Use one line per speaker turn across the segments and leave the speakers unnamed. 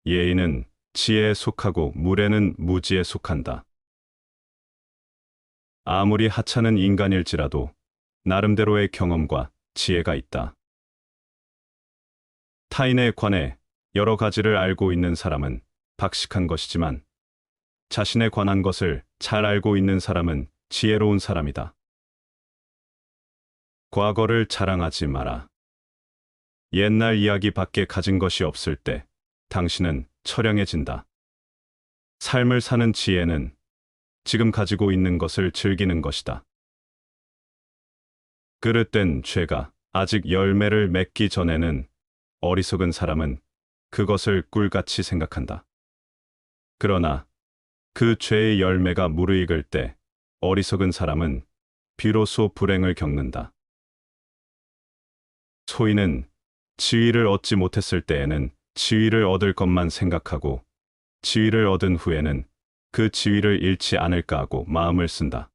예의는 지혜에 속하고 무례는 무지에 속한다. 아무리 하찮은 인간일지라도 나름대로의 경험과 지혜가 있다. 타인에 관해 여러 가지를 알고 있는 사람은 박식한 것이지만 자신에 관한 것을 잘 알고 있는 사람은 지혜로운 사람이다. 과거를 자랑하지 마라. 옛날 이야기밖에 가진 것이 없을 때 당신은 처량해진다. 삶을 사는 지혜는 지금 가지고 있는 것을 즐기는 것이다. 그릇된 죄가 아직 열매를 맺기 전에는 어리석은 사람은 그것을 꿀같이 생각한다. 그러나 그 죄의 열매가 무르익을 때 어리석은 사람은 비로소 불행을 겪는다. 소인은 지위를 얻지 못했을 때에는 지위를 얻을 것만 생각하고 지위를 얻은 후에는 그 지위를 잃지 않을까 하고 마음을 쓴다.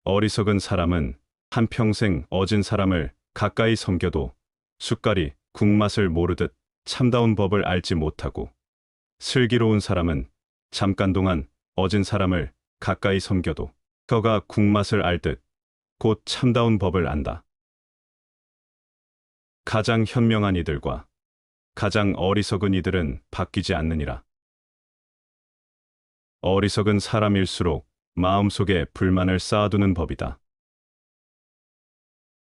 어리석은 사람은 한평생 어진 사람을 가까이 섬겨도 숟갈이 국맛을 모르듯 참다운 법을 알지 못하고 슬기로운 사람은 잠깐 동안 어진 사람을 가까이 섬겨도 그가 국맛을 알듯 곧 참다운 법을 안다. 가장 현명한 이들과 가장 어리석은 이들은 바뀌지 않느니라. 어리석은 사람일수록 마음속에 불만을 쌓아두는 법이다.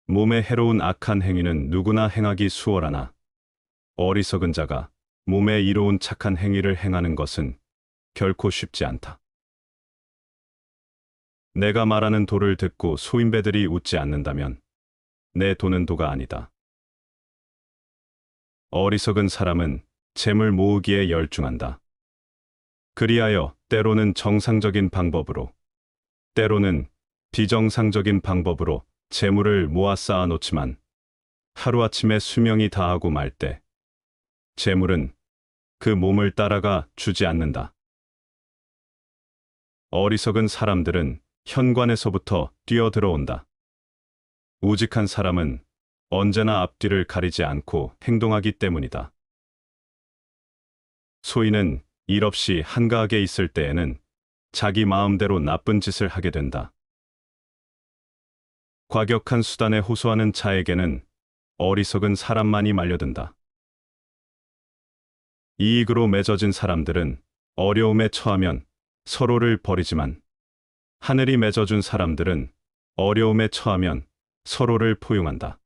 몸에 해로운 악한 행위는 누구나 행하기 수월하나 어리석은 자가 몸에 이로운 착한 행위를 행하는 것은 결코 쉽지 않다. 내가 말하는 도를 듣고 소인배들이 웃지 않는다면 내 도는 도가 아니다. 어리석은 사람은 재물 모으기에 열중한다. 그리하여 때로는 정상적인 방법으로, 때로는 비정상적인 방법으로 재물을 모아 쌓아 놓지만 하루아침에 수명이 다하고 말 때 재물은 그 몸을 따라가 주지 않는다. 어리석은 사람들은 현관에서부터 뛰어들어온다. 우직한 사람은 언제나 앞뒤를 가리지 않고 행동하기 때문이다. 소인은 일 없이 한가하게 있을 때에는 자기 마음대로 나쁜 짓을 하게 된다. 과격한 수단에 호소하는 자에게는 어리석은 사람만이 말려든다. 이익으로 맺어진 사람들은 어려움에 처하면 서로를 버리지만 하늘이 맺어준 사람들은 어려움에 처하면 서로를 포용한다.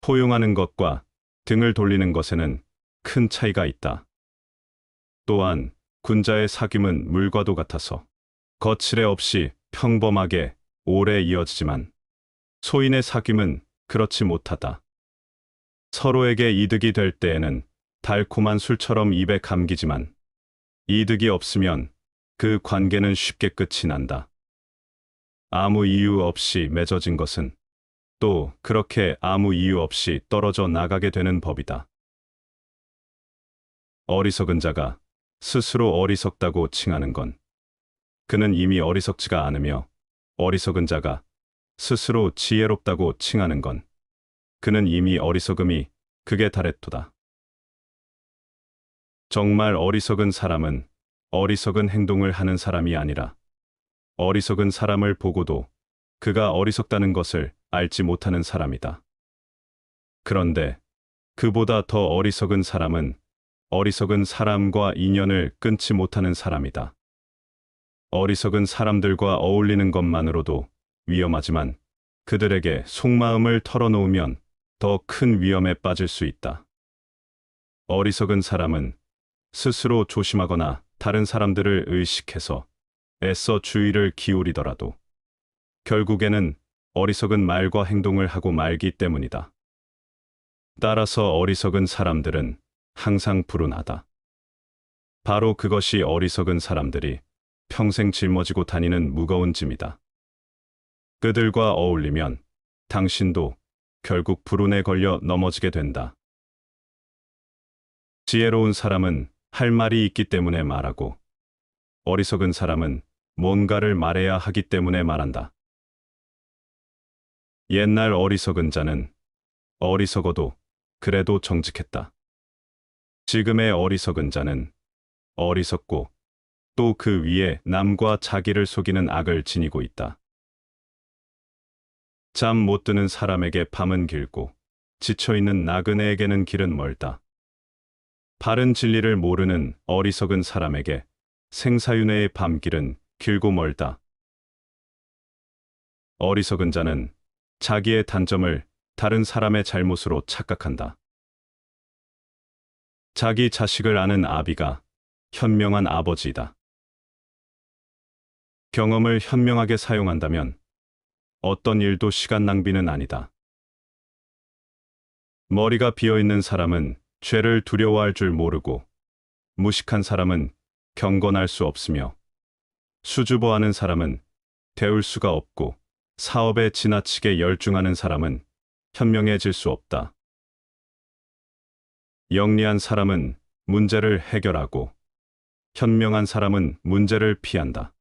포용하는 것과 등을 돌리는 것에는 큰 차이가 있다. 또한 군자의 사귐은 물과도 같아서 거칠애 없이 평범하게 오래 이어지지만 소인의 사귐은 그렇지 못하다. 서로에게 이득이 될 때에는 달콤한 술처럼 입에 감기지만 이득이 없으면 그 관계는 쉽게 끝이 난다. 아무 이유 없이 맺어진 것은 또 그렇게 아무 이유 없이 떨어져 나가게 되는 법이다. 어리석은 자가 스스로 어리석다고 칭하는 건 그는 이미 어리석지가 않으며 어리석은 자가 스스로 지혜롭다고 칭하는 건 그는 이미 어리석음이 극에 달했도다. 정말 어리석은 사람은 어리석은 행동을 하는 사람이 아니라 어리석은 사람을 보고도 그가 어리석다는 것을 알지 못하는 사람이다. 그런데 그보다 더 어리석은 사람은 어리석은 사람과 인연을 끊지 못하는 사람이다. 어리석은 사람들과 어울리는 것만으로도 위험하지만 그들에게 속마음을 털어놓으면 더 큰 위험에 빠질 수 있다. 어리석은 사람은 스스로 조심하거나 다른 사람들을 의식해서 애써 주의를 기울이더라도 결국에는 어리석은 말과 행동을 하고 말기 때문이다. 따라서 어리석은 사람들은 항상 불운하다. 바로 그것이 어리석은 사람들이 평생 짊어지고 다니는 무거운 짐이다. 그들과 어울리면 당신도 결국 불운에 걸려 넘어지게 된다. 지혜로운 사람은 할 말이 있기 때문에 말하고 어리석은 사람은 뭔가를 말해야 하기 때문에 말한다. 옛날 어리석은 자는 어리석어도 그래도 정직했다. 지금의 어리석은 자는 어리석고 또 그 위에 남과 자기를 속이는 악을 지니고 있다. 잠 못 드는 사람에게 밤은 길고 지쳐있는 나그네에게는 길은 멀다. 바른 진리를 모르는 어리석은 사람에게 생사윤회의 밤길은 길고 멀다. 어리석은 자는 자기의 단점을 다른 사람의 잘못으로 착각한다. 자기 자식을 아는 아비가 현명한 아버지이다. 경험을 현명하게 사용한다면 어떤 일도 시간 낭비는 아니다. 머리가 비어있는 사람은 죄를 두려워할 줄 모르고 무식한 사람은 경건할 수 없으며 수줍어하는 사람은 배울 수가 없고 사업에 지나치게 열중하는 사람은 현명해질 수 없다. 영리한 사람은 문제를 해결하고 현명한 사람은 문제를 피한다.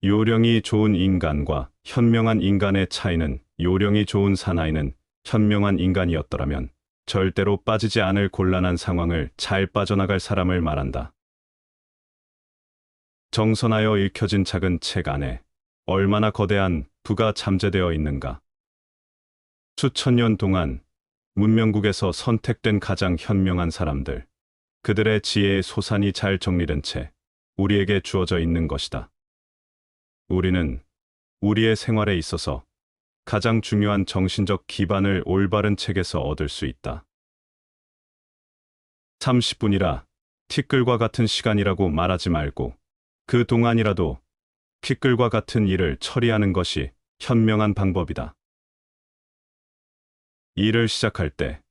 요령이 좋은 인간과 현명한 인간의 차이는 요령이 좋은 사나이는 현명한 인간이었더라면 절대로 빠지지 않을 곤란한 상황을 잘 빠져나갈 사람을 말한다. 정선하여 읽혀진 작은 책 안에 얼마나 거대한 부가 잠재되어 있는가. 수천 년 동안 문명국에서 선택된 가장 현명한 사람들, 그들의 지혜의 소산이 잘 정리된 채 우리에게 주어져 있는 것이다. 우리는 우리의 생활에 있어서 가장 중요한 정신적 기반을 올바른 책에서 얻을 수 있다. 30분이라 티끌과 같은 시간이라고 말하지 말고 그 동안이라도 티끌과 같은 일을 처리하는 것이 현명한 방법이다. 일을 시작할 때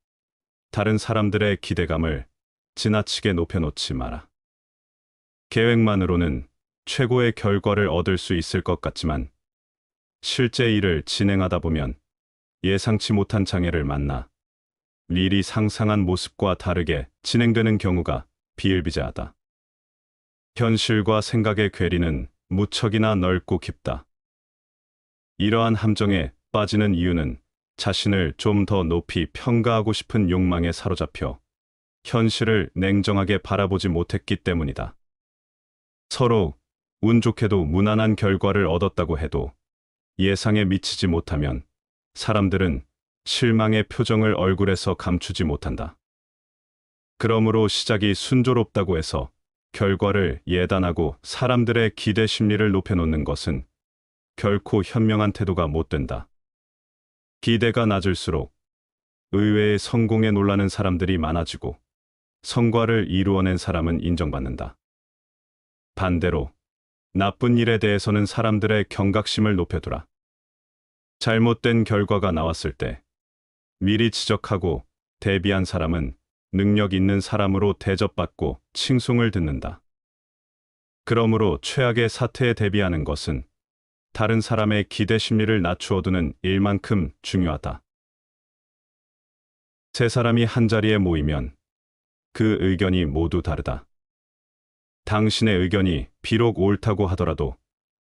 다른 사람들의 기대감을 지나치게 높여놓지 마라. 계획만으로는 최고의 결과를 얻을 수 있을 것 같지만 실제 일을 진행하다 보면 예상치 못한 장애를 만나 일이 상상한 모습과 다르게 진행되는 경우가 비일비재하다. 현실과 생각의 괴리는 무척이나 넓고 깊다. 이러한 함정에 빠지는 이유는 자신을 좀 더 높이 평가하고 싶은 욕망에 사로잡혀 현실을 냉정하게 바라보지 못했기 때문이다. 서로 운 좋게도 무난한 결과를 얻었다고 해도 예상에 미치지 못하면 사람들은 실망의 표정을 얼굴에서 감추지 못한다. 그러므로 시작이 순조롭다고 해서 결과를 예단하고 사람들의 기대 심리를 높여놓는 것은 결코 현명한 태도가 못 된다. 기대가 낮을수록 의외의 성공에 놀라는 사람들이 많아지고 성과를 이루어낸 사람은 인정받는다. 반대로 나쁜 일에 대해서는 사람들의 경각심을 높여두라. 잘못된 결과가 나왔을 때 미리 지적하고 대비한 사람은 능력 있는 사람으로 대접받고 칭송을 듣는다. 그러므로 최악의 사태에 대비하는 것은 다른 사람의 기대 심리를 낮추어두는 일만큼 중요하다. 세 사람이 한자리에 모이면 그 의견이 모두 다르다. 당신의 의견이 비록 옳다고 하더라도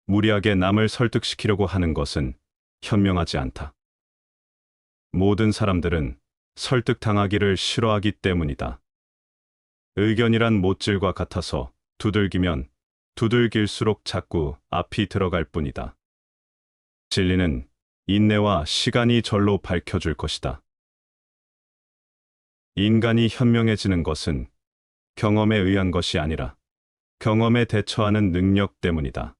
무리하게 남을 설득시키려고 하는 것은 현명하지 않다. 모든 사람들은 설득당하기를 싫어하기 때문이다. 의견이란 못질과 같아서 두들기면 두들길수록 자꾸 앞이 들어갈 뿐이다. 진리는 인내와 시간이 절로 밝혀줄 것이다. 인간이 현명해지는 것은 경험에 의한 것이 아니라 경험에 대처하는 능력 때문이다.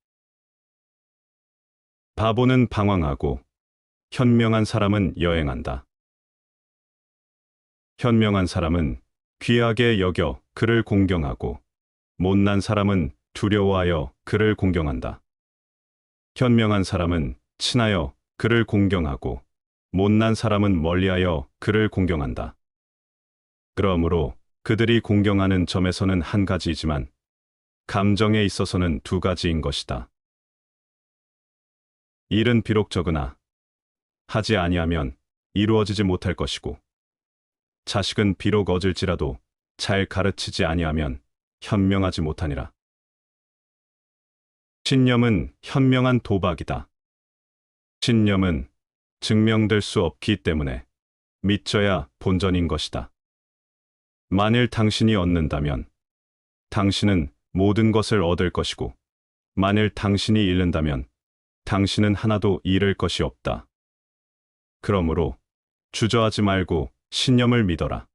바보는 방황하고 현명한 사람은 여행한다. 현명한 사람은 귀하게 여겨 그를 공경하고 못난 사람은 두려워하여 그를 공경한다. 현명한 사람은 친하여 그를 공경하고 못난 사람은 멀리하여 그를 공경한다. 그러므로 그들이 공경하는 점에서는 한 가지이지만 감정에 있어서는 두 가지인 것이다. 일은 비록 적으나 하지 아니하면 이루어지지 못할 것이고 자식은 비록 얻을지라도 잘 가르치지 아니하면 현명하지 못하니라. 신념은 현명한 도박이다. 신념은 증명될 수 없기 때문에 믿져야 본전인 것이다. 만일 당신이 얻는다면 당신은 모든 것을 얻을 것이고, 만일 당신이 잃는다면 당신은 하나도 잃을 것이 없다. 그러므로 주저하지 말고 신념을 믿어라.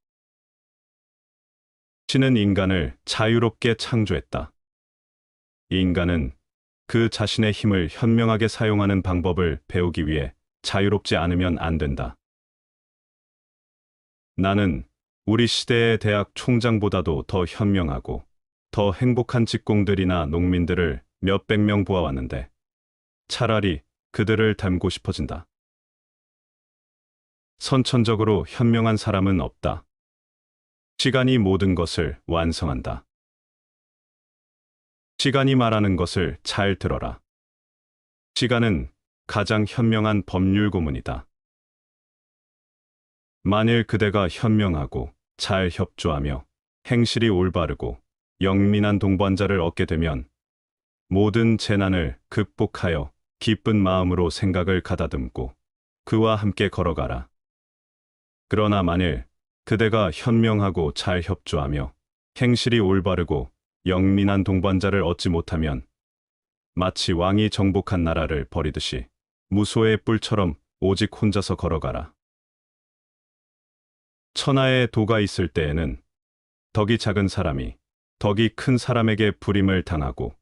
신은 인간을 자유롭게 창조했다. 인간은 그 자신의 힘을 현명하게 사용하는 방법을 배우기 위해 자유롭지 않으면 안 된다. 나는 우리 시대의 대학 총장보다도 더 현명하고 더 행복한 직공들이나 농민들을 몇백 명 보아왔는데 차라리 그들을 닮고 싶어진다. 선천적으로 현명한 사람은 없다. 시간이 모든 것을 완성한다. 시간이 말하는 것을 잘 들어라. 시간은 가장 현명한 법률 고문이다. 만일 그대가 현명하고 잘 협조하며 행실이 올바르고 영민한 동반자를 얻게 되면 모든 재난을 극복하여 기쁜 마음으로 생각을 가다듬고 그와 함께 걸어가라. 그러나 만일 그대가 현명하고 잘 협조하며 행실이 올바르고 영민한 동반자를 얻지 못하면 마치 왕이 정복한 나라를 버리듯이 무소의 뿔처럼 오직 혼자서 걸어가라. 천하에 도가 있을 때에는 덕이 작은 사람이 덕이 큰 사람에게 불임을 당하고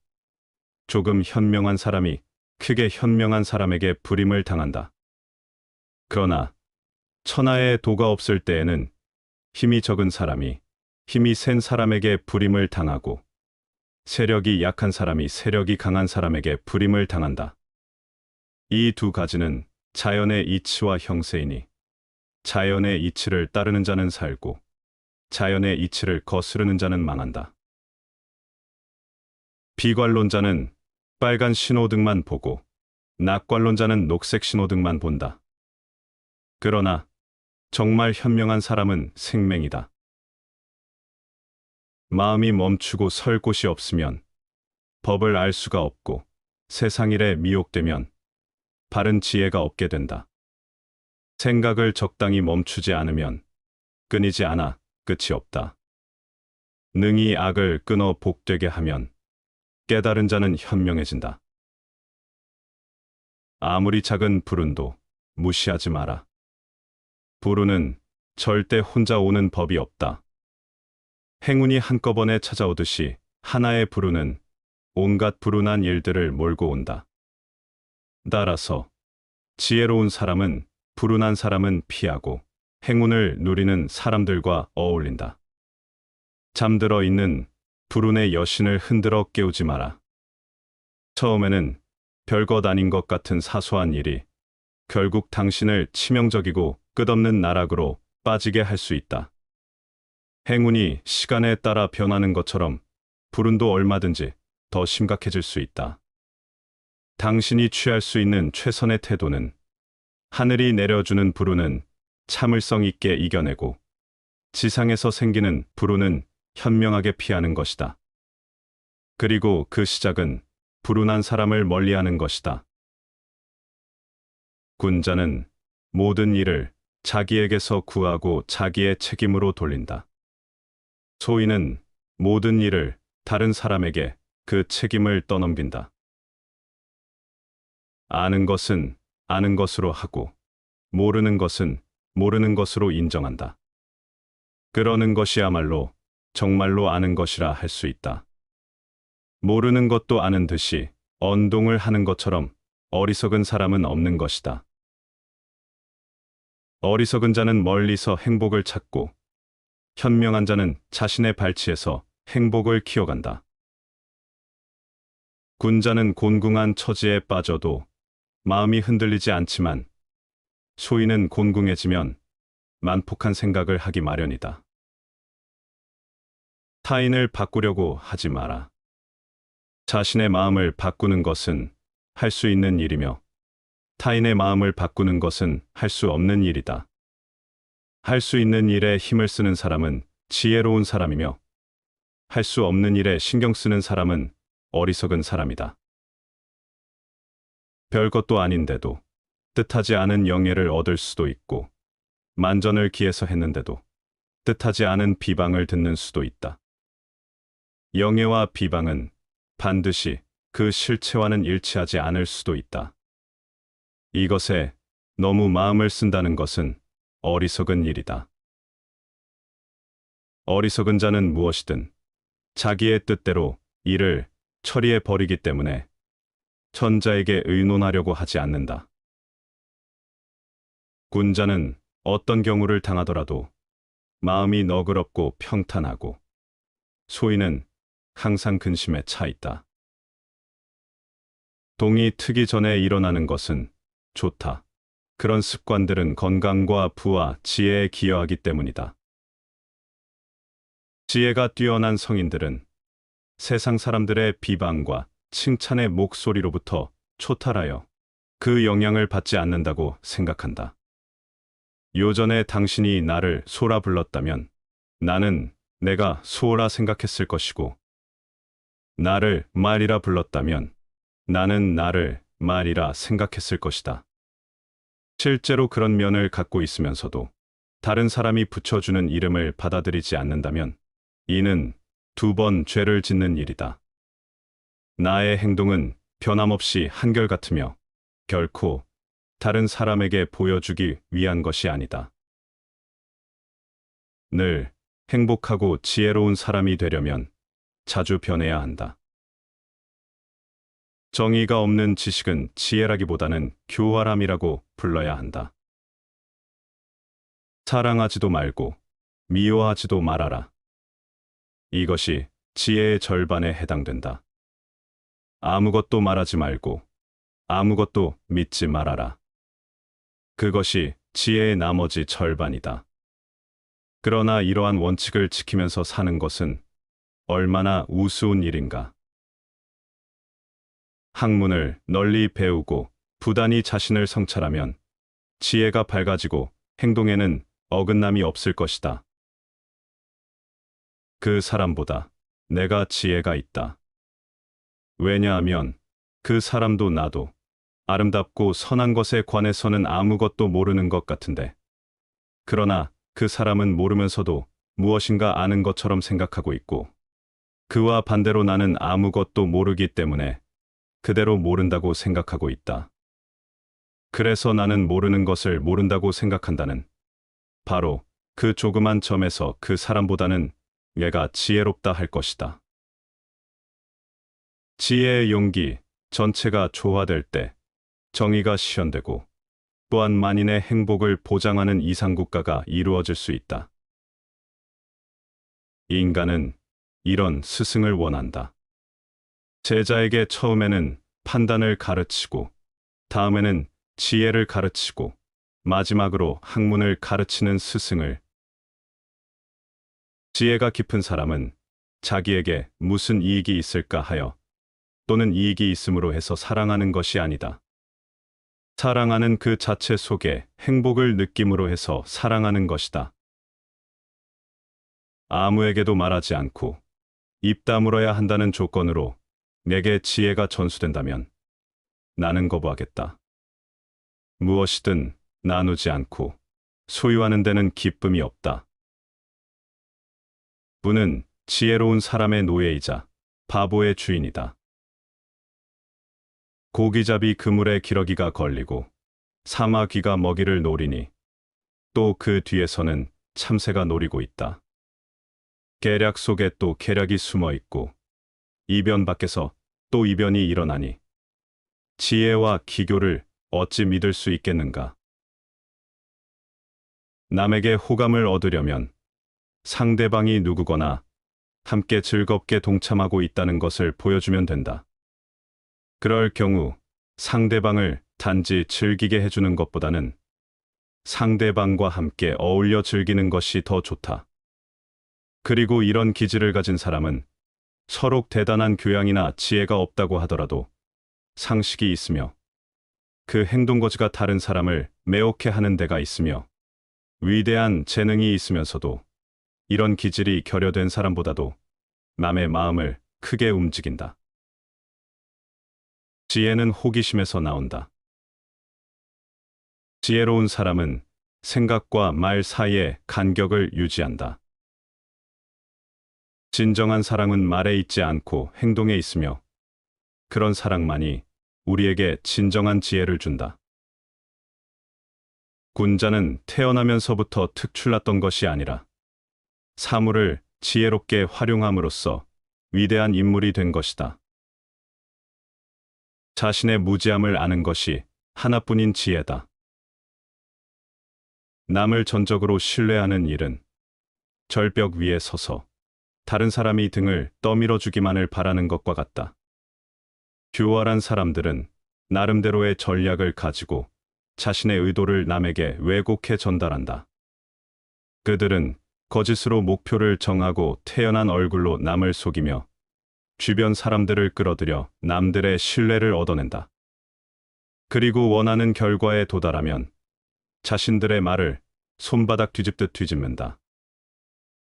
조금 현명한 사람이 크게 현명한 사람에게 불임을 당한다. 그러나 천하에 도가 없을 때에는 힘이 적은 사람이 힘이 센 사람에게 불임을 당하고 세력이 약한 사람이 세력이 강한 사람에게 불임을 당한다. 이 두 가지는 자연의 이치와 형세이니 자연의 이치를 따르는 자는 살고 자연의 이치를 거스르는 자는 망한다. 비관론자는 빨간 신호등만 보고 낙관론자는 녹색 신호등만 본다. 그러나 정말 현명한 사람은 생맹이다. 마음이 멈추고 설 곳이 없으면 법을 알 수가 없고 세상 일에 미혹되면 바른 지혜가 없게 된다. 생각을 적당히 멈추지 않으면 끊이지 않아 끝이 없다. 능히 악을 끊어 복되게 하면 깨달은 자는 현명해진다. 아무리 작은 불운도 무시하지 마라. 불운은 절대 혼자 오는 법이 없다. 행운이 한꺼번에 찾아오듯이 하나의 불운은 온갖 불운한 일들을 몰고 온다. 따라서 지혜로운 사람은 불운한 사람은 피하고 행운을 누리는 사람들과 어울린다. 잠들어 있는 불운의 여신을 흔들어 깨우지 마라. 처음에는 별것 아닌 것 같은 사소한 일이 결국 당신을 치명적이고 끝없는 나락으로 빠지게 할 수 있다. 행운이 시간에 따라 변하는 것처럼 불운도 얼마든지 더 심각해질 수 있다. 당신이 취할 수 있는 최선의 태도는 하늘이 내려주는 불운은 참을성 있게 이겨내고 지상에서 생기는 불운은 현명하게 피하는 것이다. 그리고 그 시작은 불운한 사람을 멀리하는 것이다. 군자는 모든 일을 자기에게서 구하고 자기의 책임으로 돌린다. 소인은 모든 일을 다른 사람에게 그 책임을 떠넘긴다. 아는 것은 아는 것으로 하고 모르는 것은 모르는 것으로 인정한다. 그러는 것이야말로 정말로 아는 것이라 할 수 있다. 모르는 것도 아는 듯이 언동을 하는 것처럼 어리석은 사람은 없는 것이다. 어리석은 자는 멀리서 행복을 찾고 현명한 자는 자신의 발치에서 행복을 키워간다. 군자는 곤궁한 처지에 빠져도 마음이 흔들리지 않지만 소인은 곤궁해지면 만폭한 생각을 하기 마련이다. 타인을 바꾸려고 하지 마라. 자신의 마음을 바꾸는 것은 할 수 있는 일이며 타인의 마음을 바꾸는 것은 할 수 없는 일이다. 할 수 있는 일에 힘을 쓰는 사람은 지혜로운 사람이며 할 수 없는 일에 신경 쓰는 사람은 어리석은 사람이다. 별것도 아닌데도 뜻하지 않은 영예를 얻을 수도 있고 만전을 기해서 했는데도 뜻하지 않은 비방을 듣는 수도 있다. 영예와 비방은 반드시 그 실체와는 일치하지 않을 수도 있다. 이것에 너무 마음을 쓴다는 것은 어리석은 일이다. 어리석은 자는 무엇이든 자기의 뜻대로 일을 처리해 버리기 때문에 천자에게 의논하려고 하지 않는다. 군자는 어떤 경우를 당하더라도 마음이 너그럽고 평탄하고, 소인은 항상 근심에 차 있다. 동이 트기 전에 일어나는 것은 좋다. 그런 습관들은 건강과 부와 지혜에 기여하기 때문이다. 지혜가 뛰어난 성인들은 세상 사람들의 비방과 칭찬의 목소리로부터 초탈하여 그 영향을 받지 않는다고 생각한다. 요전에 당신이 나를 소라 불렀다면 나는 내가 소라 생각했을 것이고, 나를 말이라 불렀다면 나는 나를 말이라 생각했을 것이다. 실제로 그런 면을 갖고 있으면서도 다른 사람이 붙여주는 이름을 받아들이지 않는다면 이는 두 번 죄를 짓는 일이다. 나의 행동은 변함없이 한결같으며 결코 다른 사람에게 보여주기 위한 것이 아니다. 늘 행복하고 지혜로운 사람이 되려면 자주 변해야 한다. 정의가 없는 지식은 지혜라기보다는 교활함이라고 불러야 한다. 사랑하지도 말고 미워하지도 말아라. 이것이 지혜의 절반에 해당된다. 아무것도 말하지 말고 아무것도 믿지 말아라. 그것이 지혜의 나머지 절반이다. 그러나 이러한 원칙을 지키면서 사는 것은 얼마나 우스운 일인가. 학문을 널리 배우고 부단히 자신을 성찰하면 지혜가 밝아지고 행동에는 어긋남이 없을 것이다. 그 사람보다 내가 지혜가 있다. 왜냐하면 그 사람도 나도 아름답고 선한 것에 관해서는 아무것도 모르는 것 같은데, 그러나 그 사람은 모르면서도 무엇인가 아는 것처럼 생각하고 있고, 그와 반대로 나는 아무것도 모르기 때문에 그대로 모른다고 생각하고 있다. 그래서 나는 모르는 것을 모른다고 생각한다는, 바로 그 조그만 점에서 그 사람보다는 얘가 지혜롭다 할 것이다. 지혜의 용기 전체가 조화될 때 정의가 실현되고, 또한 만인의 행복을 보장하는 이상국가가 이루어질 수 있다. 인간은 이런 스승을 원한다. 제자에게 처음에는 판단을 가르치고, 다음에는 지혜를 가르치고, 마지막으로 학문을 가르치는 스승을. 지혜가 깊은 사람은 자기에게 무슨 이익이 있을까 하여, 또는 이익이 있음으로 해서 사랑하는 것이 아니다. 사랑하는 그 자체 속에 행복을 느낌으로 해서 사랑하는 것이다. 아무에게도 말하지 않고 입 다물어야 한다는 조건으로 내게 지혜가 전수된다면 나는 거부하겠다. 무엇이든 나누지 않고 소유하는 데는 기쁨이 없다. 부는 지혜로운 사람의 노예이자 바보의 주인이다. 고기잡이 그물에 기러기가 걸리고 사마귀가 먹이를 노리니 또 그 뒤에서는 참새가 노리고 있다. 계략 속에 또 계략이 숨어 있고 이변 밖에서 또 이변이 일어나니 지혜와 기교를 어찌 믿을 수 있겠는가? 남에게 호감을 얻으려면 상대방이 누구거나 함께 즐겁게 동참하고 있다는 것을 보여주면 된다. 그럴 경우 상대방을 단지 즐기게 해주는 것보다는 상대방과 함께 어울려 즐기는 것이 더 좋다. 그리고 이런 기질을 가진 사람은 서로 대단한 교양이나 지혜가 없다고 하더라도 상식이 있으며 그 행동거지가 다른 사람을 매혹해 하는 데가 있으며 위대한 재능이 있으면서도 이런 기질이 결여된 사람보다도 남의 마음을 크게 움직인다. 지혜는 호기심에서 나온다. 지혜로운 사람은 생각과 말 사이에 간격을 유지한다. 진정한 사랑은 말에 있지 않고 행동에 있으며 그런 사랑만이 우리에게 진정한 지혜를 준다. 군자는 태어나면서부터 특출났던 것이 아니라 사물을 지혜롭게 활용함으로써 위대한 인물이 된 것이다. 자신의 무지함을 아는 것이 하나뿐인 지혜다. 남을 전적으로 신뢰하는 일은 절벽 위에 서서 다른 사람이 등을 떠밀어 주기만을 바라는 것과 같다. 교활한 사람들은 나름대로의 전략을 가지고 자신의 의도를 남에게 왜곡해 전달한다. 그들은 거짓으로 목표를 정하고 태연한 얼굴로 남을 속이며 주변 사람들을 끌어들여 남들의 신뢰를 얻어낸다. 그리고 원하는 결과에 도달하면 자신들의 말을 손바닥 뒤집듯 뒤집는다.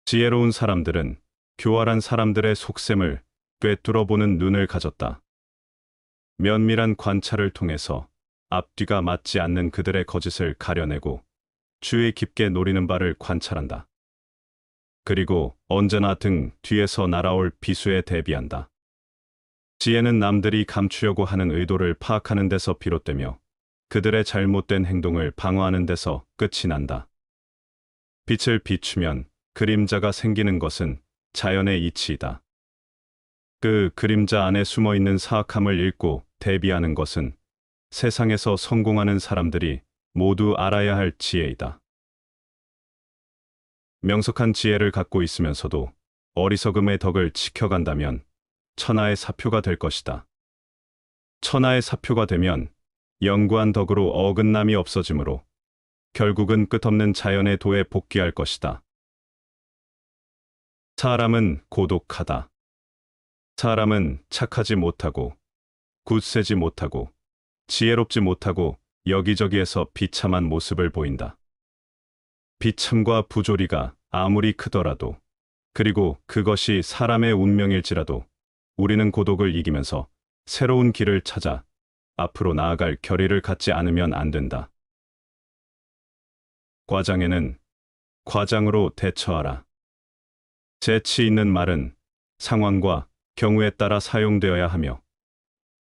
지혜로운 사람들은 교활한 사람들의 속셈을 꿰뚫어보는 눈을 가졌다. 면밀한 관찰을 통해서 앞뒤가 맞지 않는 그들의 거짓을 가려내고 주의 깊게 노리는 바를 관찰한다. 그리고 언제나 등 뒤에서 날아올 비수에 대비한다. 지혜는 남들이 감추려고 하는 의도를 파악하는 데서 비롯되며 그들의 잘못된 행동을 방어하는 데서 끝이 난다. 빛을 비추면 그림자가 생기는 것은 자연의 이치이다. 그 그림자 안에 숨어 있는 사악함을 읽고 대비하는 것은 세상에서 성공하는 사람들이 모두 알아야 할 지혜이다. 명석한 지혜를 갖고 있으면서도 어리석음의 덕을 지켜간다면 천하의 사표가 될 것이다. 천하의 사표가 되면 영구한 덕으로 어긋남이 없어지므로 결국은 끝없는 자연의 도에 복귀할 것이다. 사람은 고독하다. 사람은 착하지 못하고 굳세지 못하고 지혜롭지 못하고 여기저기에서 비참한 모습을 보인다. 비참과 부조리가 아무리 크더라도 그리고 그것이 사람의 운명일지라도 우리는 고독을 이기면서 새로운 길을 찾아 앞으로 나아갈 결의를 갖지 않으면 안 된다. 과장에는 과장으로 대처하라. 재치 있는 말은 상황과 경우에 따라 사용되어야 하며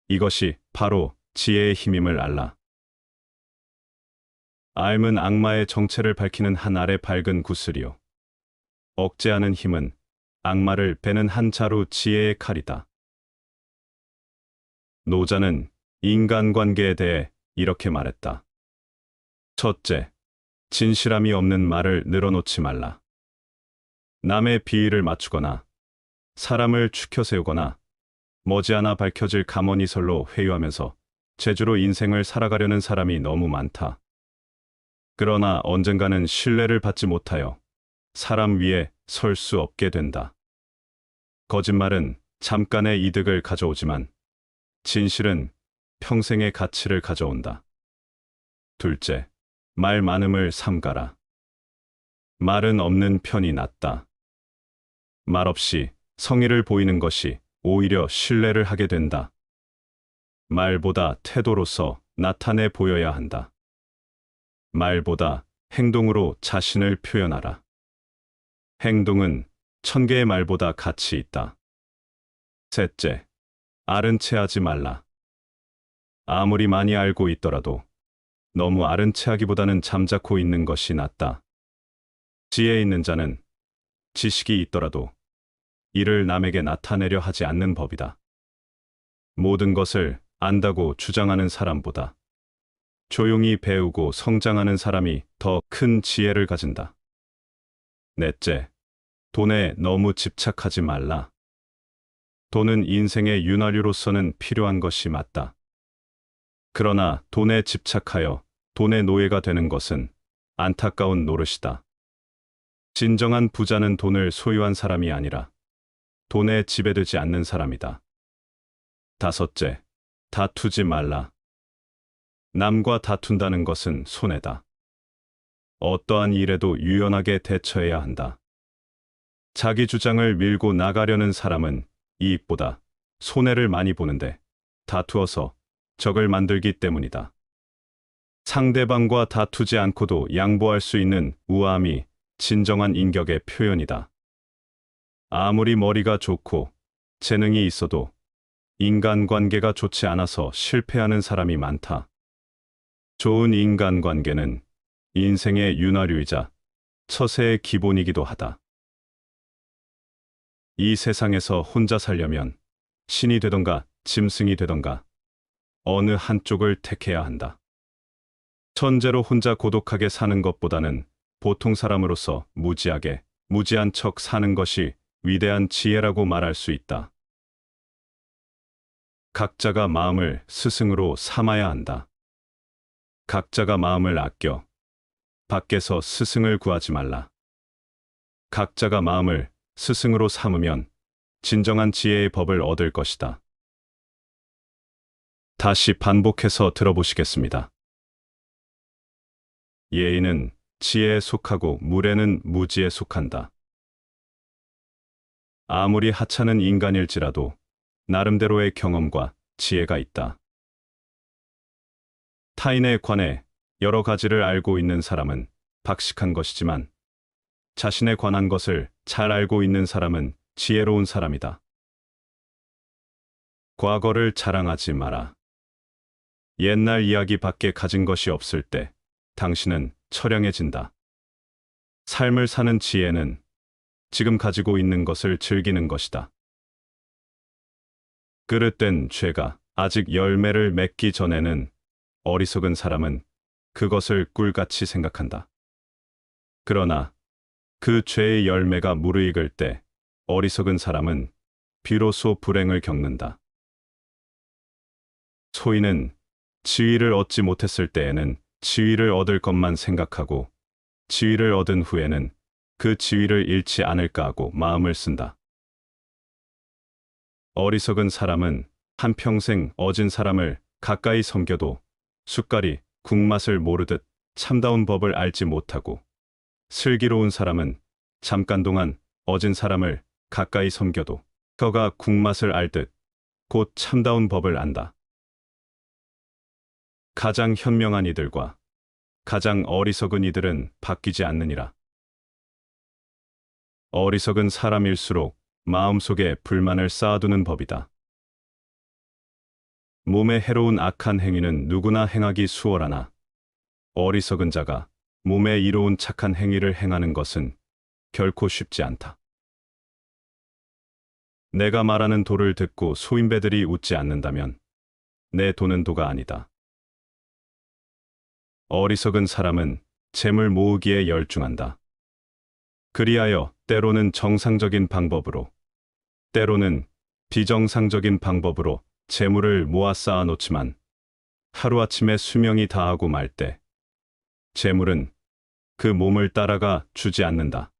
이것이 바로 지혜의 힘임을 알라. 앓은 악마의 정체를 밝히는 한 알의 밝은 구슬이요. 억제하는 힘은 악마를 베는 한 자루 지혜의 칼이다. 노자는 인간관계에 대해 이렇게 말했다. 첫째, 진실함이 없는 말을 늘어놓지 말라. 남의 비위를 맞추거나 사람을 추켜 세우거나 머지않아 밝혀질 감언이설로 회유하면서 재주로 인생을 살아가려는 사람이 너무 많다. 그러나 언젠가는 신뢰를 받지 못하여 사람 위에 설 수 없게 된다. 거짓말은 잠깐의 이득을 가져오지만 진실은 평생의 가치를 가져온다. 둘째, 말 많음을 삼가라. 말은 없는 편이 낫다. 말 없이 성의를 보이는 것이 오히려 신뢰를 하게 된다. 말보다 태도로서 나타내 보여야 한다. 말보다 행동으로 자신을 표현하라. 행동은 1000개의 말보다 가치 있다. 셋째, 아른 채 하지 말라. 아무리 많이 알고 있더라도 너무 아른 채 하기보다는 잠자코 있는 것이 낫다. 지혜 있는 자는 지식이 있더라도 이를 남에게 나타내려 하지 않는 법이다. 모든 것을 안다고 주장하는 사람보다 조용히 배우고 성장하는 사람이 더 큰 지혜를 가진다. 넷째, 돈에 너무 집착하지 말라. 돈은 인생의 윤활유로서는 필요한 것이 맞다. 그러나 돈에 집착하여 돈의 노예가 되는 것은 안타까운 노릇이다. 진정한 부자는 돈을 소유한 사람이 아니라 돈에 지배되지 않는 사람이다. 다섯째, 다투지 말라. 남과 다툰다는 것은 손해다. 어떠한 일에도 유연하게 대처해야 한다. 자기 주장을 밀고 나가려는 사람은 이익보다 손해를 많이 보는데 다투어서 적을 만들기 때문이다. 상대방과 다투지 않고도 양보할 수 있는 우아함이 진정한 인격의 표현이다. 아무리 머리가 좋고 재능이 있어도 인간관계가 좋지 않아서 실패하는 사람이 많다. 좋은 인간관계는 인생의 윤활유이자 처세의 기본이기도 하다. 이 세상에서 혼자 살려면 신이 되던가 짐승이 되던가 어느 한쪽을 택해야 한다. 천재로 혼자 고독하게 사는 것보다는 보통 사람으로서 무지한 척 사는 것이 위대한 지혜라고 말할 수 있다. 각자가 마음을 스승으로 삼아야 한다. 각자가 마음을 아껴 밖에서 스승을 구하지 말라. 각자가 마음을 스승으로 삼으면 진정한 지혜의 법을 얻을 것이다. 다시 반복해서 들어보시겠습니다. 예의는 지혜에 속하고 무례는 무지에 속한다. 아무리 하찮은 인간일지라도 나름대로의 경험과 지혜가 있다. 타인에 관해 여러 가지를 알고 있는 사람은 박식한 것이지만 자신에 관한 것을 잘 알고 있는 사람은 지혜로운 사람이다. 과거를 자랑하지 마라. 옛날 이야기밖에 가진 것이 없을 때 당신은 처량해진다. 삶을 사는 지혜는 지금 가지고 있는 것을 즐기는 것이다. 그릇된 죄가 아직 열매를 맺기 전에는 어리석은 사람은 그것을 꿀같이 생각한다. 그러나 그 죄의 열매가 무르익을 때 어리석은 사람은 비로소 불행을 겪는다. 소인은 지위를 얻지 못했을 때에는 지위를 얻을 것만 생각하고 지위를 얻은 후에는 그 지위를 잃지 않을까 하고 마음을 쓴다. 어리석은 사람은 한평생 어진 사람을 가까이 섬겨도 숟갈이 국맛을 모르듯 참다운 법을 알지 못하고 슬기로운 사람은 잠깐 동안 어진 사람을 가까이 섬겨도 그가 국맛을 알듯 곧 참다운 법을 안다. 가장 현명한 이들과 가장 어리석은 이들은 바뀌지 않느니라. 어리석은 사람일수록 마음속에 불만을 쌓아두는 법이다. 몸에 해로운 악한 행위는 누구나 행하기 수월하나 어리석은 자가 몸에 이로운 착한 행위를 행하는 것은 결코 쉽지 않다. 내가 말하는 도를 듣고 소인배들이 웃지 않는다면 내 도는 도가 아니다. 어리석은 사람은 재물 모으기에 열중한다. 그리하여 때로는 정상적인 방법으로, 때로는 비정상적인 방법으로 재물을 모아 쌓아 놓지만 하루아침에 수명이 다하고 말 때 재물은 그 몸을 따라가 주지 않는다.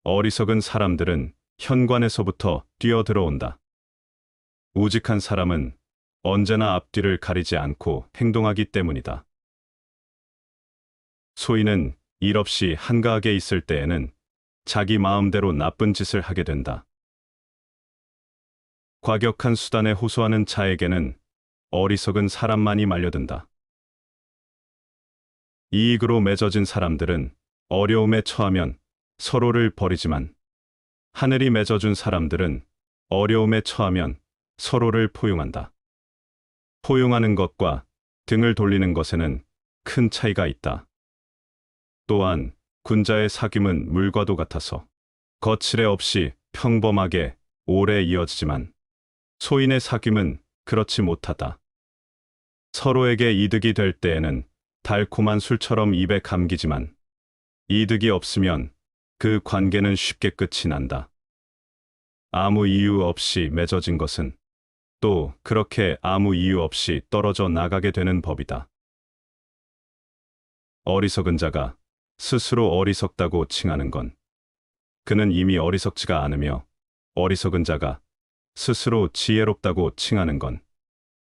어리석은 사람들은 현관에서부터 뛰어들어온다. 우직한 사람은 언제나 앞뒤를 가리지 않고 행동하기 때문이다. 소인은 일 없이 한가하게 있을 때에는 자기 마음대로 나쁜 짓을 하게 된다. 과격한 수단에 호소하는 자에게는 어리석은 사람만이 말려든다. 이익으로 맺어진 사람들은 어려움에 처하면 서로를 버리지만 하늘이 맺어준 사람들은 어려움에 처하면 서로를 포용한다. 포용하는 것과 등을 돌리는 것에는 큰 차이가 있다. 또한 군자의 사귐은 물과도 같아서 거칠애 없이 평범하게 오래 이어지지만 소인의 사귐은 그렇지 못하다. 서로에게 이득이 될 때에는 달콤한 술처럼 입에 감기지만 이득이 없으면 그 관계는 쉽게 끝이 난다. 아무 이유 없이 맺어진 것은 또 그렇게 아무 이유 없이 떨어져 나가게 되는 법이다. 어리석은 자가 스스로 어리석다고 칭하는 건 그는 이미 어리석지가 않으며 어리석은 자가 스스로 지혜롭다고 칭하는 건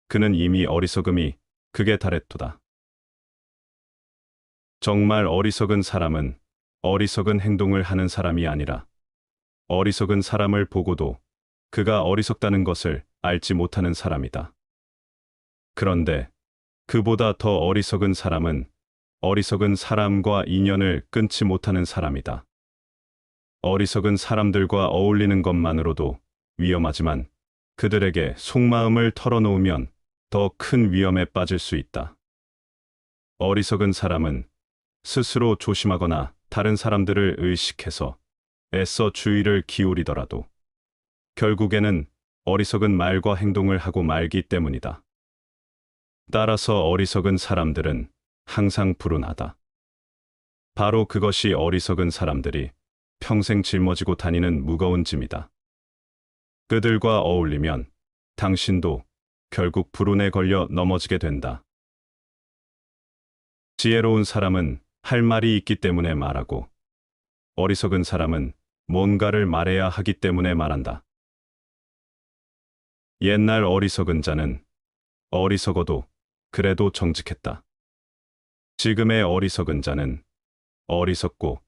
그는 이미 어리석음이 극에 달했도다. 정말 어리석은 사람은 어리석은 행동을 하는 사람이 아니라 어리석은 사람을 보고도 그가 어리석다는 것을 알지 못하는 사람이다. 그런데 그보다 더 어리석은 사람은 어리석은 사람과 인연을 끊지 못하는 사람이다. 어리석은 사람들과 어울리는 것만으로도 위험하지만 그들에게 속마음을 털어놓으면 더 큰 위험에 빠질 수 있다. 어리석은 사람은 스스로 조심하거나 다른 사람들을 의식해서 애써 주의를 기울이더라도 결국에는 어리석은 말과 행동을 하고 말기 때문이다. 따라서 어리석은 사람들은 항상 불운하다. 바로 그것이 어리석은 사람들이 평생 짊어지고 다니는 무거운 짐이다. 그들과 어울리면 당신도 결국 불운에 걸려 넘어지게 된다. 지혜로운 사람은 할 말이 있기 때문에 말하고, 어리석은 사람은 뭔가를 말해야 하기 때문에 말한다. 옛날 어리석은 자는 어리석어도 그래도 정직했다. 지금의 어리석은 자는 어리석고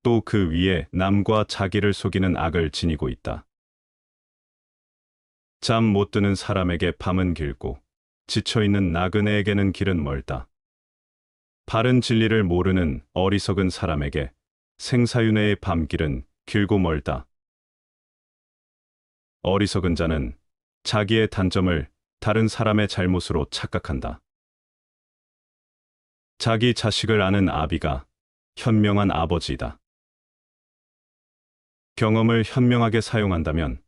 또 그 위에 남과 자기를 속이는 악을 지니고 있다. 잠 못 드는 사람에게 밤은 길고 지쳐있는 나그네에게는 길은 멀다. 바른 진리를 모르는 어리석은 사람에게 생사윤회의 밤길은 길고 멀다. 어리석은 자는 자기의 단점을 다른 사람의 잘못으로 착각한다. 자기 자식을 아는 아비가 현명한 아버지이다. 경험을 현명하게 사용한다면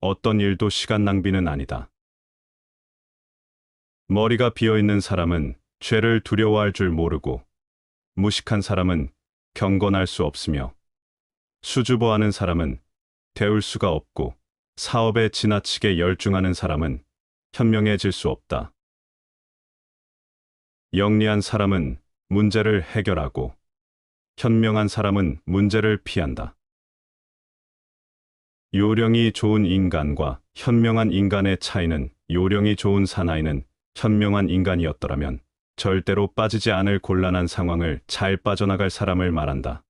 어떤 일도 시간 낭비는 아니다. 머리가 비어있는 사람은 죄를 두려워할 줄 모르고, 무식한 사람은 경건할 수 없으며, 수줍어하는 사람은 배울 수가 없고, 사업에 지나치게 열중하는 사람은 현명해질 수 없다. 영리한 사람은 문제를 해결하고, 현명한 사람은 문제를 피한다. 요령이 좋은 인간과 현명한 인간의 차이는, 요령이 좋은 사나이는 현명한 인간이었더라면 절대로 빠지지 않을 곤란한 상황을 잘 빠져나갈 사람을 말한다.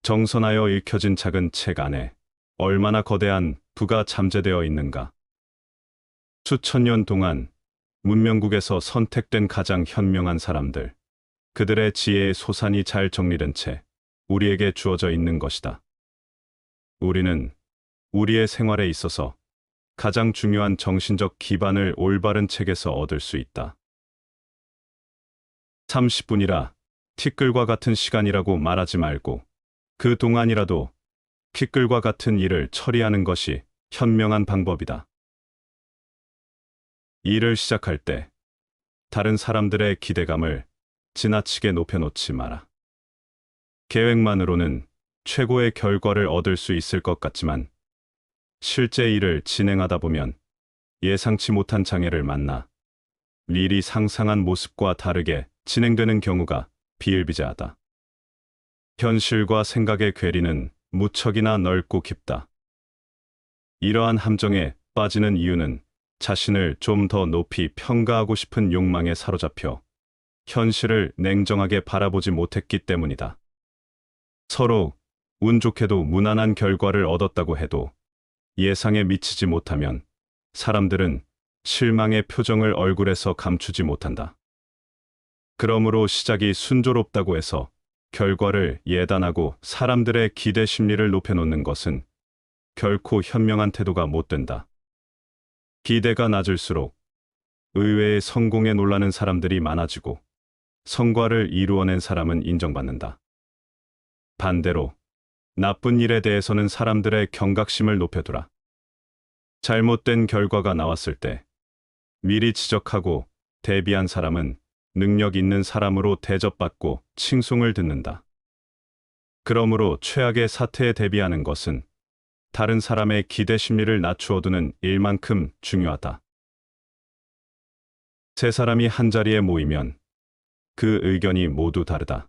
정선하여 읽혀진 작은 책 안에 얼마나 거대한 부가 잠재되어 있는가. 수천 년 동안 문명국에서 선택된 가장 현명한 사람들, 그들의 지혜의 소산이 잘 정리된 채 우리에게 주어져 있는 것이다. 우리는 우리의 생활에 있어서 가장 중요한 정신적 기반을 올바른 책에서 얻을 수 있다. 30분이라 티끌과 같은 시간이라고 말하지 말고, 그 동안이라도 티끌과 같은 일을 처리하는 것이 현명한 방법이다. 일을 시작할 때 다른 사람들의 기대감을 지나치게 높여놓지 마라. 계획만으로는 최고의 결과를 얻을 수 있을 것 같지만 실제 일을 진행하다 보면 예상치 못한 장애를 만나 일이 상상한 모습과 다르게 진행되는 경우가 비일비재하다. 현실과 생각의 괴리는 무척이나 넓고 깊다. 이러한 함정에 빠지는 이유는 자신을 좀 더 높이 평가하고 싶은 욕망에 사로잡혀 현실을 냉정하게 바라보지 못했기 때문이다. 서로 운 좋게도 무난한 결과를 얻었다고 해도 예상에 미치지 못하면 사람들은 실망의 표정을 얼굴에서 감추지 못한다. 그러므로 시작이 순조롭다고 해서 결과를 예단하고 사람들의 기대 심리를 높여놓는 것은 결코 현명한 태도가 못 된다. 기대가 낮을수록 의외의 성공에 놀라는 사람들이 많아지고 성과를 이루어낸 사람은 인정받는다. 반대로 나쁜 일에 대해서는 사람들의 경각심을 높여두라. 잘못된 결과가 나왔을 때 미리 지적하고 대비한 사람은 능력 있는 사람으로 대접받고 칭송을 듣는다. 그러므로 최악의 사태에 대비하는 것은 다른 사람의 기대 심리를 낮추어두는 일만큼 중요하다. 세 사람이 한자리에 모이면 그 의견이 모두 다르다.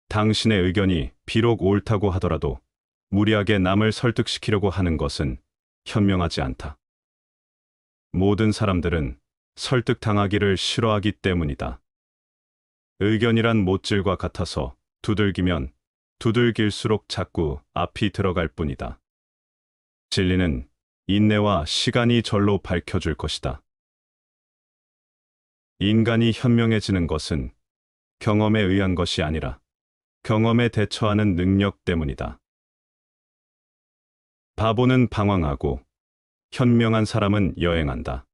당신의 의견이 비록 옳다고 하더라도 무리하게 남을 설득시키려고 하는 것은 현명하지 않다. 모든 사람들은 설득당하기를 싫어하기 때문이다. 의견이란 못질과 같아서 두들기면 두들길수록 자꾸 앞이 들어갈 뿐이다. 진리는 인내와 시간이 절로 밝혀줄 것이다. 인간이 현명해지는 것은 경험에 의한 것이 아니라 경험에 대처하는 능력 때문이다. 바보는 방황하고 현명한 사람은 여행한다.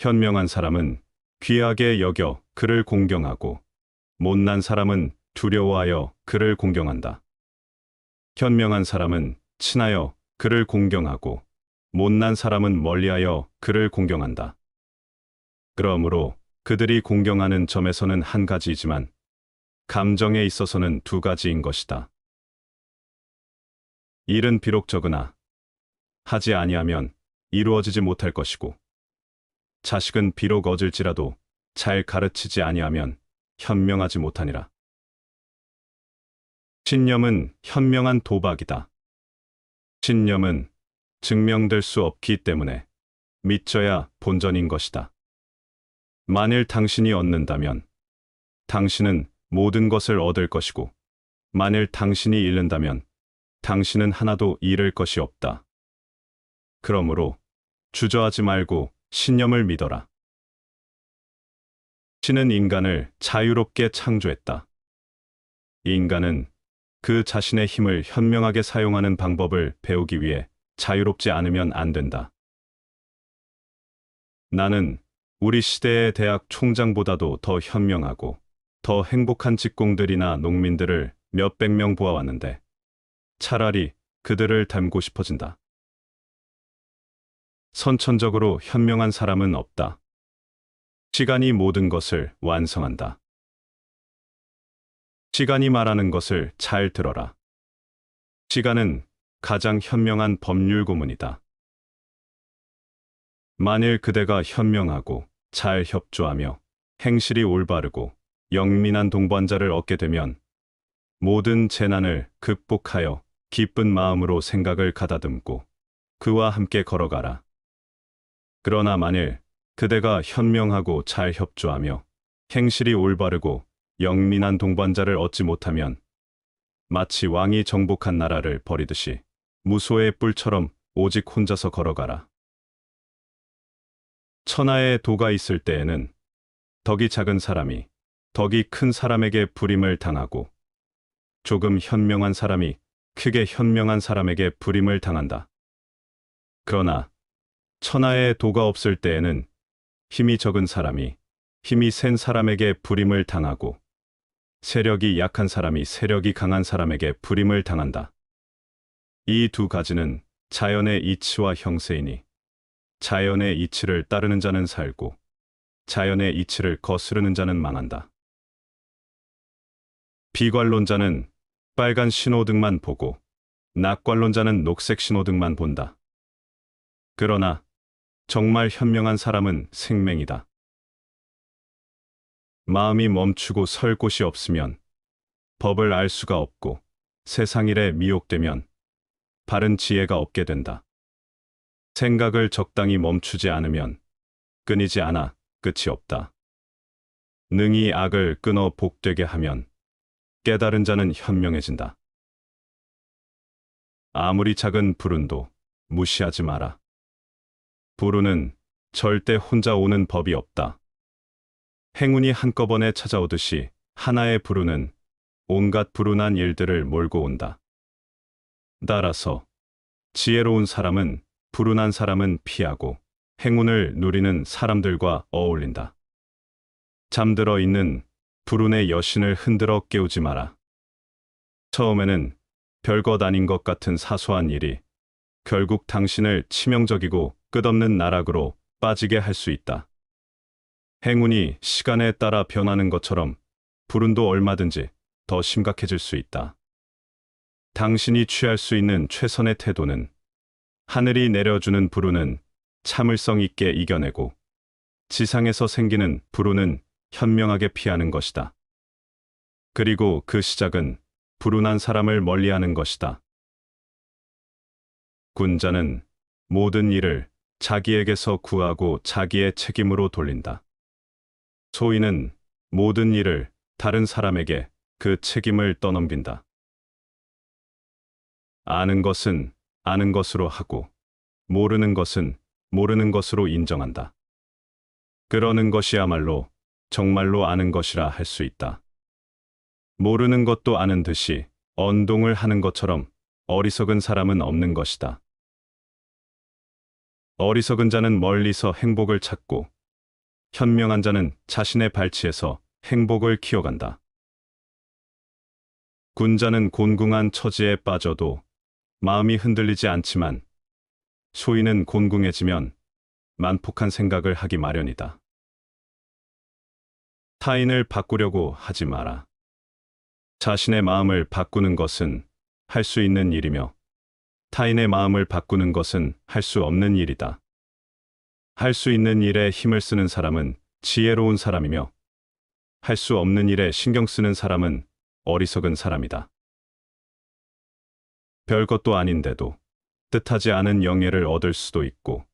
현명한 사람은 귀하게 여겨 그를 공경하고 못난 사람은 두려워하여 그를 공경한다. 현명한 사람은 친하여 그를 공경하고 못난 사람은 멀리하여 그를 공경한다. 그러므로 그들이 공경하는 점에서는 한 가지이지만 감정에 있어서는 두 가지인 것이다. 일은 비록 적으나 하지 아니하면 이루어지지 못할 것이고 자식은 비록 얻을지라도 잘 가르치지 아니하면 현명하지 못하니라. 신념은 현명한 도박이다. 신념은 증명될 수 없기 때문에 믿져야 본전인 것이다. 만일 당신이 얻는다면 당신은 모든 것을 얻을 것이고 만일 당신이 잃는다면 당신은 하나도 잃을 것이 없다. 그러므로 주저하지 말고 신념을 믿어라. 신은 인간을 자유롭게 창조했다. 인간은 그 자신의 힘을 현명하게 사용하는 방법을 배우기 위해 자유롭지 않으면 안 된다. 나는 우리 시대의 대학 총장보다도 더 현명하고 더 행복한 직공들이나 농민들을 몇백 명 보아왔는데 차라리 그들을 닮고 싶어진다. 선천적으로 현명한 사람은 없다. 시간이 모든 것을 완성한다. 시간이 말하는 것을 잘 들어라. 시간은 가장 현명한 법률 고문이다. 만일 그대가 현명하고 잘 협조하며 행실이 올바르고 영민한 동반자를 얻게 되면 모든 재난을 극복하여 기쁜 마음으로 생각을 가다듬고 그와 함께 걸어가라. 그러나 만일 그대가 현명하고 잘 협조하며 행실이 올바르고 영민한 동반자를 얻지 못하면 마치 왕이 정복한 나라를 버리듯이 무소의 뿔처럼 오직 혼자서 걸어가라. 천하에 도가 있을 때에는 덕이 작은 사람이 덕이 큰 사람에게 불임을 당하고 조금 현명한 사람이 크게 현명한 사람에게 불임을 당한다. 그러나 천하에 도가 없을 때에는 힘이 적은 사람이 힘이 센 사람에게 불임을 당하고 세력이 약한 사람이 세력이 강한 사람에게 불임을 당한다. 이 두 가지는 자연의 이치와 형세이니 자연의 이치를 따르는 자는 살고 자연의 이치를 거스르는 자는 망한다. 비관론자는 빨간 신호등만 보고 낙관론자는 녹색 신호등만 본다. 그러나 정말 현명한 사람은 생맹이다. 마음이 멈추고 설 곳이 없으면 법을 알 수가 없고 세상 일에 미혹되면 바른 지혜가 없게 된다. 생각을 적당히 멈추지 않으면 끊이지 않아 끝이 없다. 능히 악을 끊어 복되게 하면 깨달은 자는 현명해진다. 아무리 작은 불운도 무시하지 마라. 불운은 절대 혼자 오는 법이 없다. 행운이 한꺼번에 찾아오듯이 하나의 불운은 온갖 불운한 일들을 몰고 온다. 따라서 지혜로운 사람은 불운한 사람은 피하고 행운을 누리는 사람들과 어울린다. 잠들어 있는 불운의 여신을 흔들어 깨우지 마라. 처음에는 별것 아닌 것 같은 사소한 일이 결국 당신을 치명적이고 끝없는 나락으로 빠지게 할 수 있다. 행운이 시간에 따라 변하는 것처럼 불운도 얼마든지 더 심각해질 수 있다. 당신이 취할 수 있는 최선의 태도는 하늘이 내려주는 불운은 참을성 있게 이겨내고 지상에서 생기는 불운은 현명하게 피하는 것이다. 그리고 그 시작은 불운한 사람을 멀리하는 것이다. 군자는 모든 일을 자기에게서 구하고 자기의 책임으로 돌린다. 소인은 모든 일을 다른 사람에게 그 책임을 떠넘긴다. 아는 것은 아는 것으로 하고 모르는 것은 모르는 것으로 인정한다. 그러는 것이야말로 정말로 아는 것이라 할 수 있다. 모르는 것도 아는 듯이 언동을 하는 것처럼 어리석은 사람은 없는 것이다. 어리석은 자는 멀리서 행복을 찾고 현명한 자는 자신의 발치에서 행복을 키워간다. 군자는 곤궁한 처지에 빠져도 마음이 흔들리지 않지만 소인은 곤궁해지면 만폭한 생각을 하기 마련이다. 타인을 바꾸려고 하지 마라. 자신의 마음을 바꾸는 것은 할 수 있는 일이며 타인의 마음을 바꾸는 것은 할 수 없는 일이다. 할 수 있는 일에 힘을 쓰는 사람은 지혜로운 사람이며 할 수 없는 일에 신경 쓰는 사람은 어리석은 사람이다. 별것도 아닌데도 뜻하지 않은 영예를 얻을 수도 있고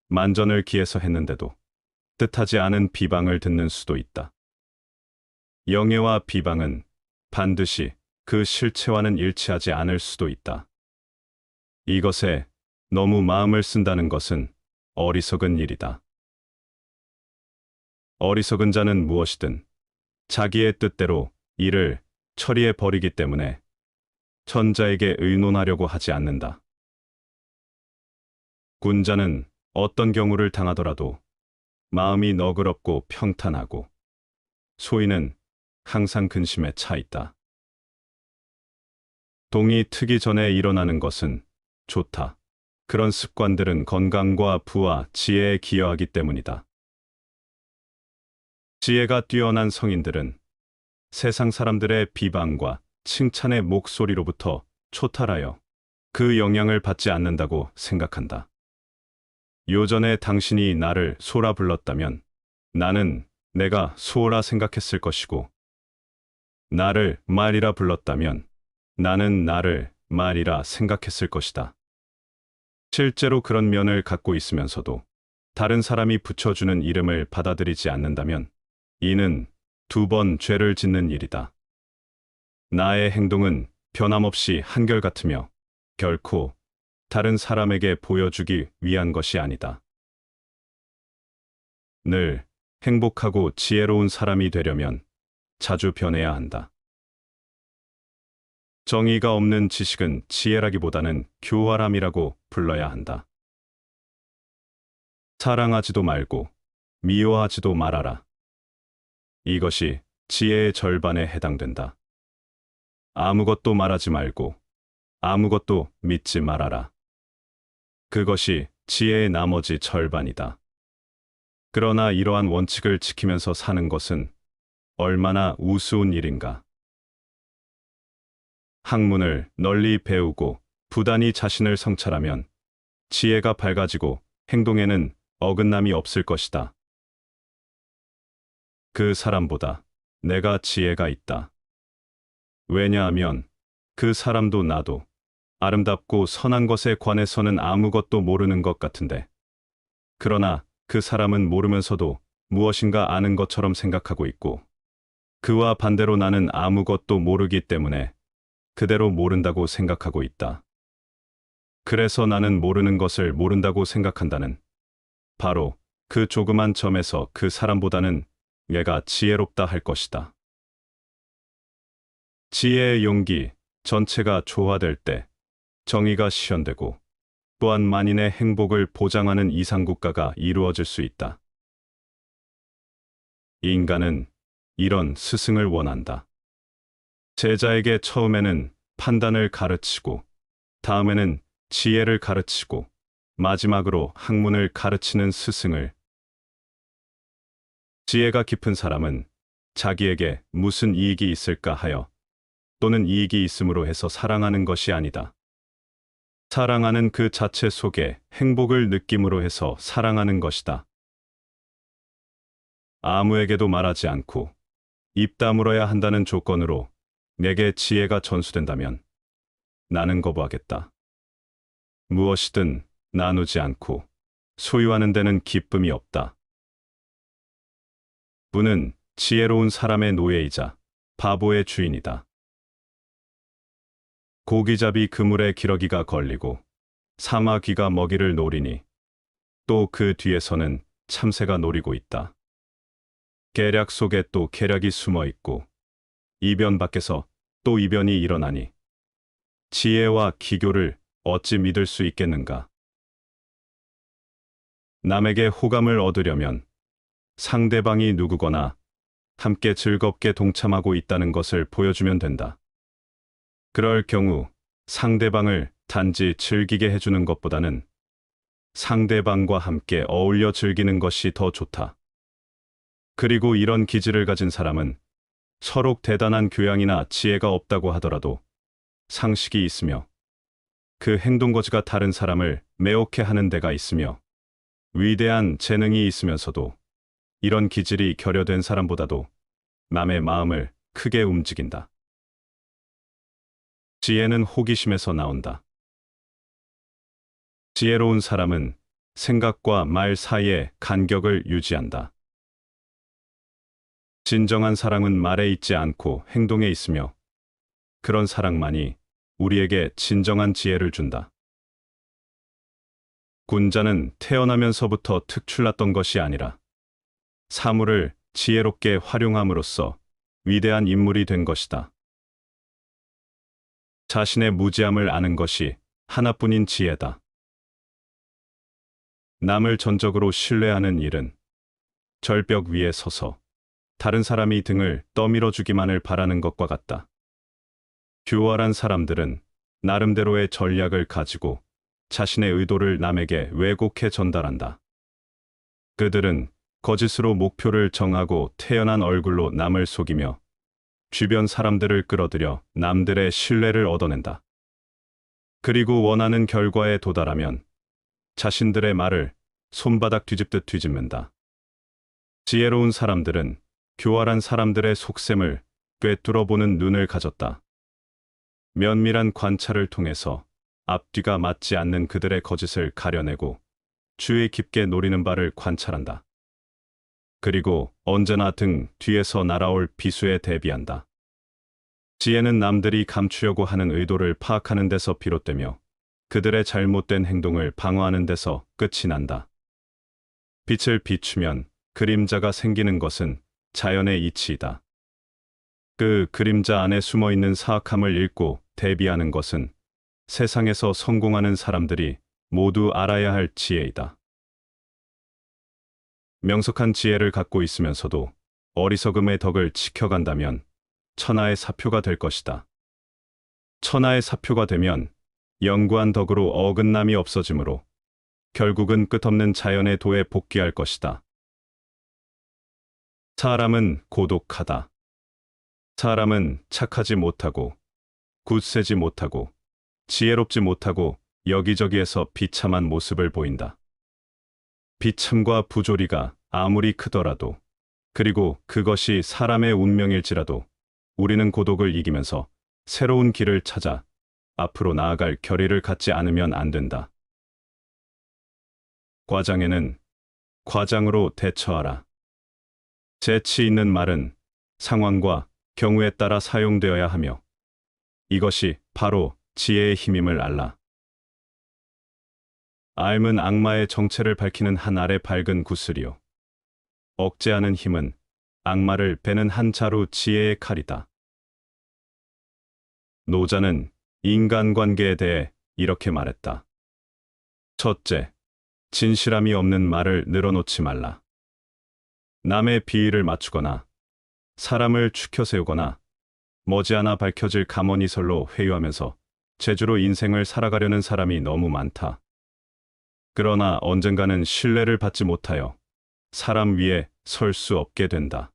만전을 기해서 했는데도 뜻하지 않은 비방을 듣는 수도 있다. 영예와 비방은 반드시 그 실체와는 일치하지 않을 수도 있다. 이것에 너무 마음을 쓴다는 것은 어리석은 일이다. 어리석은 자는 무엇이든 자기의 뜻대로 일을 처리해 버리기 때문에 천자에게 의논하려고 하지 않는다. 군자는 어떤 경우를 당하더라도 마음이 너그럽고 평탄하고 소인은 항상 근심에 차 있다. 동이 트기 전에 일어나는 것은 좋다. 그런 습관들은 건강과 부와 지혜에 기여하기 때문이다. 지혜가 뛰어난 성인들은 세상 사람들의 비방과 칭찬의 목소리로부터 초탈하여 그 영향을 받지 않는다고 생각한다. 요전에 당신이 나를 소라 불렀다면 나는 내가 소라 생각했을 것이고 나를 말이라 불렀다면 나는 나를 말이라 생각했을 것이다. 실제로 그런 면을 갖고 있으면서도 다른 사람이 붙여주는 이름을 받아들이지 않는다면 이는 두 번 죄를 짓는 일이다. 나의 행동은 변함없이 한결같으며 결코 다른 사람에게 보여주기 위한 것이 아니다. 늘 행복하고 지혜로운 사람이 되려면 자주 변해야 한다. 정의가 없는 지식은 지혜라기보다는 교활함이라고 불러야 한다. 사랑하지도 말고 미워하지도 말아라. 이것이 지혜의 절반에 해당된다. 아무것도 말하지 말고 아무것도 믿지 말아라. 그것이 지혜의 나머지 절반이다. 그러나 이러한 원칙을 지키면서 사는 것은 얼마나 우스운 일인가. 학문을 널리 배우고 부단히 자신을 성찰하면 지혜가 밝아지고 행동에는 어긋남이 없을 것이다. 그 사람보다 내가 지혜가 있다. 왜냐하면 그 사람도 나도 아름답고 선한 것에 관해서는 아무것도 모르는 것 같은데, 그러나 그 사람은 모르면서도 무엇인가 아는 것처럼 생각하고 있고, 그와 반대로 나는 아무것도 모르기 때문에 그대로 모른다고 생각하고 있다. 그래서 나는 모르는 것을 모른다고 생각한다는 바로 그 조그만 점에서 그 사람보다는 내가 지혜롭다 할 것이다. 지혜의 용기 전체가 조화될 때 정의가 실현되고 또한 만인의 행복을 보장하는 이상국가가 이루어질 수 있다. 인간은 이런 스승을 원한다. 제자에게 처음에는 판단을 가르치고 다음에는 지혜를 가르치고 마지막으로 학문을 가르치는 스승을. 지혜가 깊은 사람은 자기에게 무슨 이익이 있을까 하여 또는 이익이 있음으로 해서 사랑하는 것이 아니다. 사랑하는 그 자체 속에 행복을 느낌으로 해서 사랑하는 것이다. 아무에게도 말하지 않고 입 다물어야 한다는 조건으로 내게 지혜가 전수된다면 나는 거부하겠다. 무엇이든 나누지 않고 소유하는 데는 기쁨이 없다. 부는 지혜로운 사람의 노예이자 바보의 주인이다. 고기잡이 그물에 기러기가 걸리고 사마귀가 먹이를 노리니 또 그 뒤에서는 참새가 노리고 있다. 계략 속에 또 계략이 숨어 있고 이변 밖에서 또 이변이 일어나니 지혜와 기교를 어찌 믿을 수 있겠는가? 남에게 호감을 얻으려면 상대방이 누구거나 함께 즐겁게 동참하고 있다는 것을 보여주면 된다. 그럴 경우 상대방을 단지 즐기게 해주는 것보다는 상대방과 함께 어울려 즐기는 것이 더 좋다. 그리고 이런 기질을 가진 사람은 서로 대단한 교양이나 지혜가 없다고 하더라도 상식이 있으며 그 행동거지가 다른 사람을 매혹해 하는 데가 있으며 위대한 재능이 있으면서도 이런 기질이 결여된 사람보다도 남의 마음을 크게 움직인다. 지혜는 호기심에서 나온다. 지혜로운 사람은 생각과 말 사이에 간격을 유지한다. 진정한 사랑은 말에 있지 않고 행동에 있으며 그런 사랑만이 우리에게 진정한 지혜를 준다. 군자는 태어나면서부터 특출났던 것이 아니라 사물을 지혜롭게 활용함으로써 위대한 인물이 된 것이다. 자신의 무지함을 아는 것이 하나뿐인 지혜다. 남을 전적으로 신뢰하는 일은 절벽 위에 서서 다른 사람이 등을 떠밀어 주기만을 바라는 것과 같다. 교활한 사람들은 나름대로의 전략을 가지고 자신의 의도를 남에게 왜곡해 전달한다. 그들은 거짓으로 목표를 정하고 태연한 얼굴로 남을 속이며 주변 사람들을 끌어들여 남들의 신뢰를 얻어낸다. 그리고 원하는 결과에 도달하면 자신들의 말을 손바닥 뒤집듯 뒤집는다. 지혜로운 사람들은 교활한 사람들의 속셈을 꿰뚫어보는 눈을 가졌다. 면밀한 관찰을 통해서 앞뒤가 맞지 않는 그들의 거짓을 가려내고 주의 깊게 노리는 바를 관찰한다. 그리고 언제나 등 뒤에서 날아올 비수에 대비한다. 지혜는 남들이 감추려고 하는 의도를 파악하는 데서 비롯되며 그들의 잘못된 행동을 방어하는 데서 끝이 난다. 빛을 비추면 그림자가 생기는 것은 자연의 이치이다. 그 그림자 안에 숨어 있는 사악함을 읽고 대비하는 것은 세상에서 성공하는 사람들이 모두 알아야 할 지혜이다. 명석한 지혜를 갖고 있으면서도 어리석음의 덕을 지켜간다면 천하의 사표가 될 것이다. 천하의 사표가 되면 영구한 덕으로 어긋남이 없어지므로 결국은 끝없는 자연의 도에 복귀할 것이다. 사람은 고독하다. 사람은 착하지 못하고 굳세지 못하고 지혜롭지 못하고 여기저기에서 비참한 모습을 보인다. 비참과 부조리가 아무리 크더라도 그리고 그것이 사람의 운명일지라도 우리는 고독을 이기면서 새로운 길을 찾아 앞으로 나아갈 결의를 갖지 않으면 안 된다. 과장에는 과장으로 대처하라. 재치 있는 말은 상황과 경우에 따라 사용되어야 하며 이것이 바로 지혜의 힘임을 알라. 알은 악마의 정체를 밝히는 한 알의 밝은 구슬이요. 억제하는 힘은 악마를 베는 한 자루 지혜의 칼이다. 노자는 인간관계에 대해 이렇게 말했다. 첫째, 진실함이 없는 말을 늘어놓지 말라. 남의 비위를 맞추거나 사람을 추켜 세우거나 머지않아 밝혀질 감언이설로 회유하면서 재주로 인생을 살아가려는 사람이 너무 많다. 그러나 언젠가는 신뢰를 받지 못하여 사람 위에 설 수 없게 된다.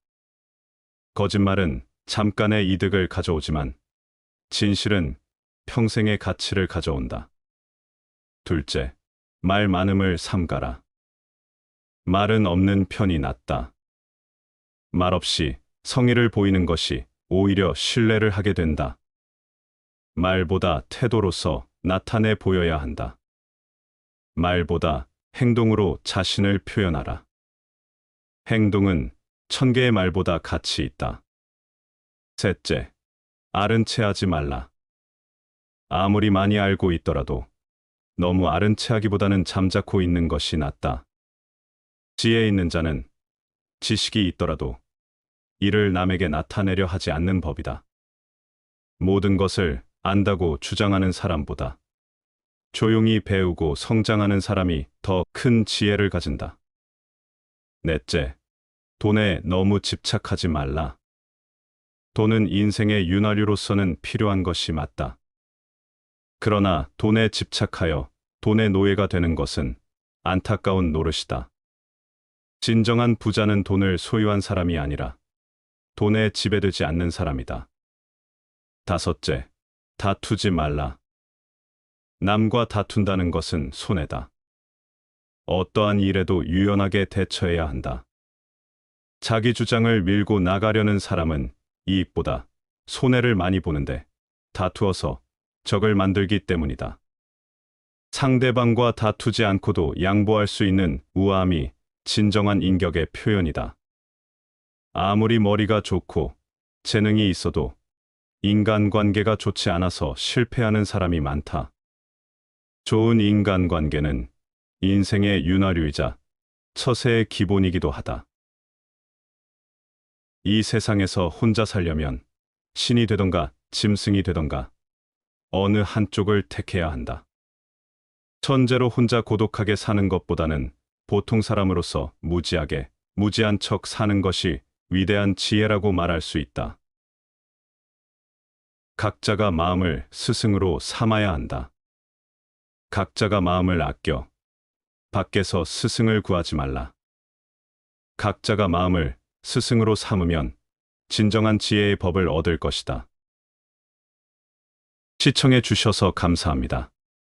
거짓말은 잠깐의 이득을 가져오지만 진실은 평생의 가치를 가져온다. 둘째, 말 많음을 삼가라. 말은 없는 편이 낫다. 말 없이 성의를 보이는 것이 오히려 신뢰를 하게 된다. 말보다 태도로서 나타내 보여야 한다. 말보다 행동으로 자신을 표현하라. 행동은 1000개의 말보다 가치 있다. 셋째, 아른 채 하지 말라. 아무리 많이 알고 있더라도 너무 아른 채 하기보다는 잠자코 있는 것이 낫다. 지혜 있는 자는 지식이 있더라도 이를 남에게 나타내려 하지 않는 법이다. 모든 것을 안다고 주장하는 사람보다 조용히 배우고 성장하는 사람이 더 큰 지혜를 가진다. 넷째, 돈에 너무 집착하지 말라. 돈은 인생의 윤활유로서는 필요한 것이 맞다. 그러나 돈에 집착하여 돈의 노예가 되는 것은 안타까운 노릇이다. 진정한 부자는 돈을 소유한 사람이 아니라 돈에 지배되지 않는 사람이다. 다섯째, 다투지 말라. 남과 다툰다는 것은 손해다. 어떠한 일에도 유연하게 대처해야 한다. 자기 주장을 밀고 나가려는 사람은 이익보다 손해를 많이 보는데 다투어서 적을 만들기 때문이다. 상대방과 다투지 않고도 양보할 수 있는 우아함이 진정한 인격의 표현이다. 아무리 머리가 좋고 재능이 있어도 인간관계가 좋지 않아서 실패하는 사람이 많다. 좋은 인간관계는 인생의 윤활유이자 처세의 기본이기도 하다. 이 세상에서 혼자 살려면 신이 되던가 짐승이 되던가 어느 한쪽을 택해야 한다. 천재로 혼자 고독하게 사는 것보다는 보통 사람으로서 무지한 척 사는 것이 위대한 지혜라고 말할 수 있다. 각자가 마음을 스승으로 삼아야 한다. 각자가 마음을 아껴 밖에서 스승을 구하지 말라. 각자가 마음을 스승으로 삼으면 진정한 지혜의 법을 얻을 것이다. 시청해 주셔서 감사합니다.